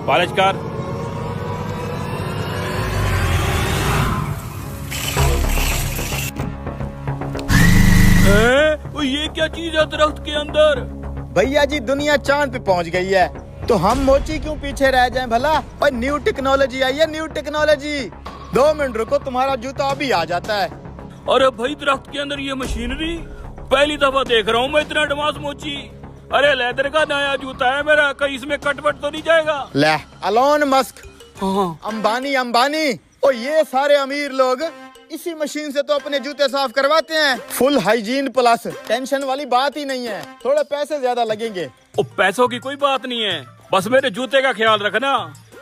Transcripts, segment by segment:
Polish कर। ओ ये क्या चीज है दरख्त के अंदर? भैया जी दुनिया चांद पे पहुंच गई है, तो हम मोची क्यों पीछे रह जाएं भला। और न्यू टेक्नोलॉजी आई है, न्यू टेक्नोलॉजी। 2 मिनट रुको, तुम्हारा जूता अभी आ जाता है। अरे भाई दरख्त के अंदर ये मशीनरी पहली दफा देख रहा हूँ मैं, इतना एडवांस मोची। अरे लेदर का नया जूता है मेरा, कहीं इसमें कटवट तो नहीं जाएगा? ले अलोन मस्क, हाँ। अंबानी और ये सारे अमीर लोग इसी मशीन से तो अपने जूते साफ करवाते हैं। फुल हाइजीन प्लस टेंशन वाली बात ही नहीं है। थोड़े पैसे ज्यादा लगेंगे। ओ पैसों की कोई बात नहीं है, बस मेरे जूते का ख्याल रखना।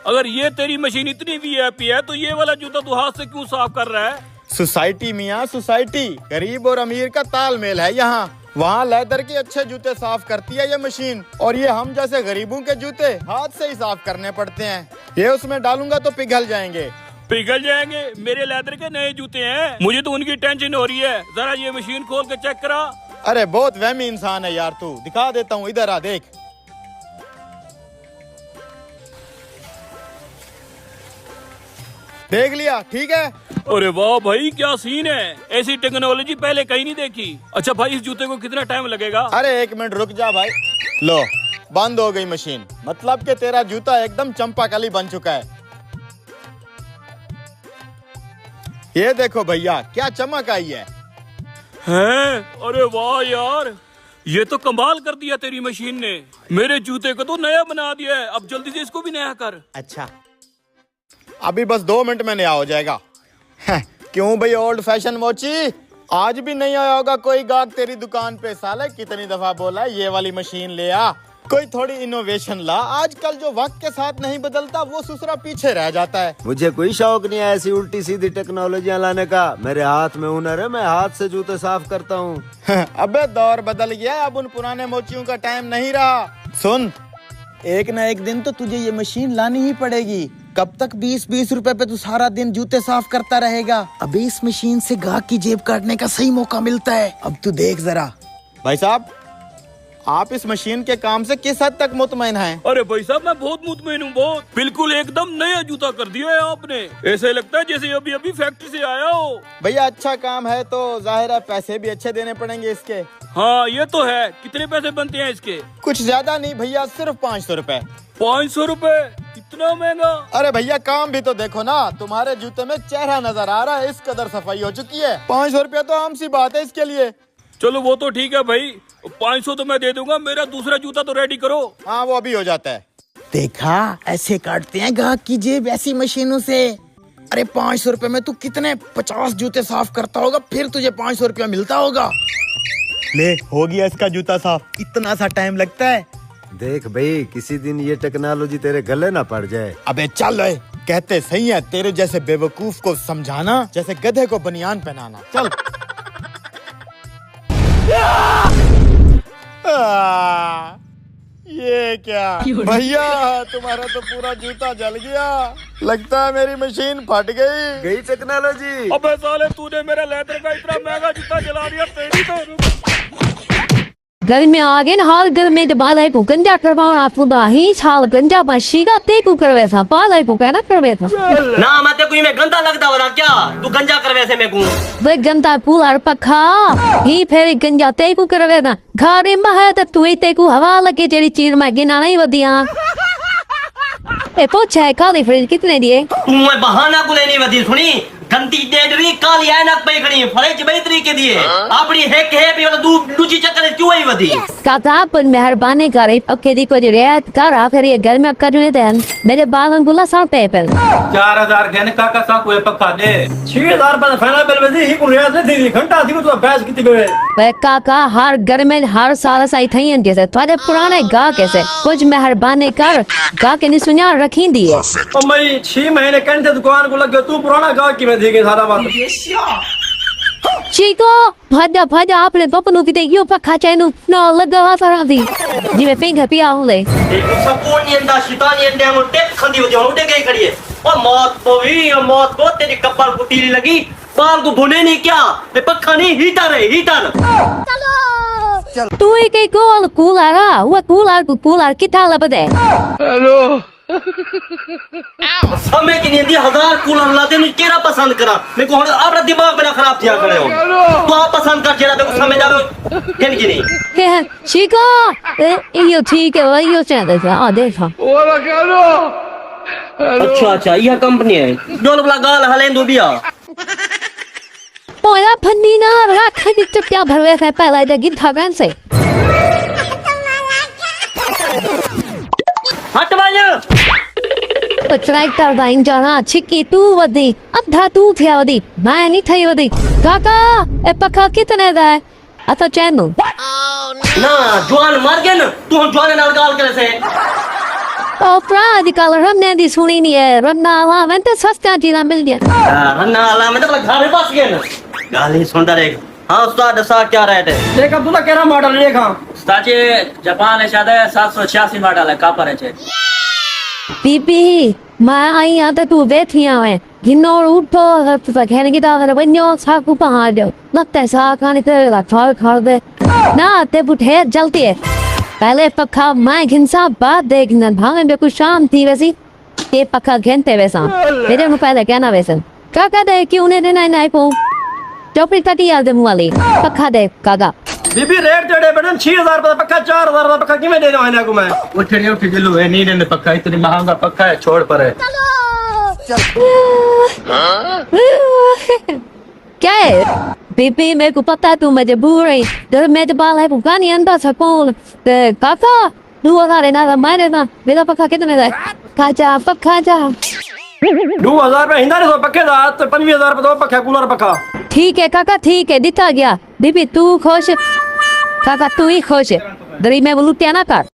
अगर ये तेरी मशीन इतनी वीआईपी है तो ये वाला जूता तू हाथ से क्यों साफ कर रहा है? सोसाइटी मियाँ सोसाइटी, गरीब और अमीर का तालमेल है यहाँ। वहाँ लेदर के अच्छे जूते साफ करती है ये मशीन, और ये हम जैसे गरीबों के जूते हाथ से ही साफ करने पड़ते हैं। ये उसमें डालूंगा तो पिघल जाएंगे। पिघल जाएंगे? मेरे लेदर के नए जूते हैं, मुझे तो उनकी टेंशन हो रही है। जरा ये मशीन खोल के चेक करा। अरे बहुत वहमी इंसान है यार तू, दिखा देता हूँ, इधर आ देख। देख लिया? ठीक है। अरे वाह भाई क्या सीन है, ऐसी टेक्नोलॉजी पहले कहीं नहीं देखी। अच्छा भाई इस जूते को कितना टाइम लगेगा? अरे 1 मिनट रुक जा भाई। लो बंद हो गई मशीन, मतलब कि तेरा जूता एकदम चंपाकली बन चुका है। ये देखो भैया क्या चमक आई है। हैं? अरे वाह यार, ये तो कमाल कर दिया तेरी मशीन ने। मेरे जूते को तो नया बना दिया है, अब जल्दी से इसको भी नया कर। अच्छा अभी बस 2 मिनट में नया हो जाएगा। क्यों भाई ओल्ड फैशन मोची, आज भी नहीं आया होगा कोई गाहक तेरी दुकान पे? साले कितनी दफा बोला है ये वाली मशीन ले आ, कोई थोड़ी इनोवेशन ला। आजकल जो वक्त के साथ नहीं बदलता वो दूसरा पीछे रह जाता है। मुझे कोई शौक नहीं है ऐसी उल्टी सीधी टेक्नोलॉजियाँ लाने का। मेरे हाथ में हुनर है, मैं हाथ से जूते साफ करता हूँ। अबे दौर बदल गया, अब उन पुराने मोचियों का टाइम नहीं रहा। सुन, एक न एक दिन तो तुझे ये मशीन लानी ही पड़ेगी। कब तक 20-20 रुपए पे तू सारा दिन जूते साफ करता रहेगा? अबे इस मशीन से गाहक की जेब काटने का सही मौका मिलता है। अब तू देख जरा। भाई साहब, आप इस मशीन के काम से किस हद तक मुतमईन हैं? अरे भाई साहब मैं बहुत मुतमईन हूँ, बहुत। बिल्कुल एकदम नया जूता कर दिया है आपने, ऐसे लगता है जैसे अभी अभी फैक्ट्री से आया हो। भैया अच्छा काम है तो जाहिर है पैसे भी अच्छे देने पड़ेंगे इसके। हाँ ये तो है। कितने पैसे बनते हैं इसके? कुछ ज्यादा नहीं भैया, सिर्फ 500 रुपए। 500 रुपए? इतना महंगा? अरे भैया काम भी तो देखो ना, तुम्हारे जूते में चेहरा नजर आ रहा है, इस कदर सफाई हो चुकी है। 500 रुपया तो आम सी बात है इसके लिए। चलो वो तो ठीक है भाई, 500 तो मैं दे दूंगा। मेरा दूसरा जूता तो रेडी करो। हाँ वो अभी हो जाता है। देखा ऐसे काटते हैं गाहक की जेब ऐसी मशीनों से। अरे 500 रुपए में तू कितने 50 जूते साफ करता होगा, फिर तुझे 500 रुपया मिलता होगा। ले हो गया इसका जूता साफ। इतना सा टाइम लगता है? देख भाई किसी दिन ये टेक्नोलॉजी तेरे गले ना पड़ जाए। अबे चल रहे, कहते सही है, तेरे जैसे बेवकूफ को समझाना जैसे गधे को बनियान पहनाना। चल। ये क्या भैया, तुम्हारा तो पूरा जूता जल गया। लगता है मेरी मशीन फट गई। टेक्नोलॉजी। अबे साले तूने मेरा लेदर का इतना महंगा जूता जला दिया। तेरी तो घर में आ गए हाल घर में बालाई को गंजा करवाओ आपको बाही छाल गंजा बशीगा ते को करवे था बालाई को कहना करवे था ना मते कोई में गंदा लगता हो ना क्या तू गंजा करवे से मैं को वे गंदा पुलार पखा ही फेर गंजा ते को करवे ना घरे में है तो तू ते को हवा लगे तेरी चीर में गिना नहीं वदिया ए पोछे काली फ्रिज कितने दिए तू मैं बहाना को नहीं वदी सुनी गंदी डेडरी काली ऐनक पे खड़ी फरेज बई तरीके दिए अपनी है भी वाला दूजी चक्कर क्यों आई वदी काता पर मेहरबानी करे ओके दी को रियायत करा फिर ये घर में करने देन मेरे बालन गुला सा पेपर 4000 घन काका सा कोई पक्का दे 6000 पर फाइनल बिल वदी ही को रियायत नहीं दी घंटा थी तो बैस कितनी बे वे काका हर घर में हर साल सही थई जैसे तुम्हारे पुराने गा कैसे कुछ मेहरबानी कर गा के नहीं सुनिया रखी दिए ओ मैं 6 महीने कहने दुकान को लग गया तू पुराना गा की में देगे सारा बात Chico, pada आपने पपनू की देखियो पक्का चैनू न लगा सारा दी जी में फिंगर पिया होले एक सपोन येंदा शैतान येंदे हम टेप खंदी हो उठे गई खड़ी है और मौत को तेरी कपाल को तीली लगी बाल को भुने नहीं क्या ये पक्का नहीं हीटर है हीटर तू एक गोल कूलर वो कूलर कितना लबदे हेलो समय की नहीं 1000 कूलर लाते नहीं केरा पसंद करा मेरे को अब दिमाग मेरा खराब थिया करे हो तो आप पसंद कर जेड़ा देखो समय जाओ किन की नहीं हे शिका इयो ठीक है इयो चाहते थे आ देखा अच्छा यह कंपनी है डोल वाला गाल हलेंदो बिया पोया फन्नी ना रखा दी तो क्या भरवे है पहले द गिद्धा बैन से हटवाया तो ट्रैक्टर दाइन जाना छिकी तू वदी अद्धा तू थिया वदी मैं नहीं थई वदी काका ए पक्का कितने दा है अतो चैनू ना जवान मर गए ना तू हम जवान नाल गाल करे से ओ प्रादी कल हमने दी सुनी नहीं है रन्ना ला मैं तो सस्ता चीज़ मिल गया हन्ना ला मैं तो घर बस गए ना गाली सुनता रहेगा हाँ उस्ताद सा क्या रेट है देख अब्दुल्ला केरा मॉडल देखा उस्ताद जी जापान है शायद 786 मॉडल है कापर है बीबी मैं आई यहाँ तो तू बैठी है गिन्नोर उठो तो कहने की दावत है बन्यो साकू पहाड़ जाओ लगता है साकाने तेरा थोड़ खा दे ना ते बुढ़े जलती है पहले पक्का मैं घिनसा बात देखना भागे में कुछ शाम थी वैसी ये पक्का घंटे वैसा मेरे मुँह पहले कहना वैसे काका दे क्यों ने देना नहीं को चौपड़ी तटी याद वाली पक्का दे काका बीबी रेट चढ़े बटन 6000 रुपए पक्का 4000 रुपए पक्का किਵੇਂ देना है ना को मैं उठ गिलू है नहीं देने पक्का इतनी महंगा पक्का है छोड़ पर है क्या है बीबी मेरे को पता है तू मजबूर है जब मेरे बाल है पुका नहीं अंदर सकून काका तू अगर ना मैंने ना मेरा पक्का कितने है खाजा पक्का जा 2000 रुपए हिंदा ने तो पक्के दा तो 25000 रुपए तो पक्का कूलर पक्का ठीक है काका ठीक है दिता गया बीबी तू खुश काका तू ही खुश दरी में लुटिया ना कर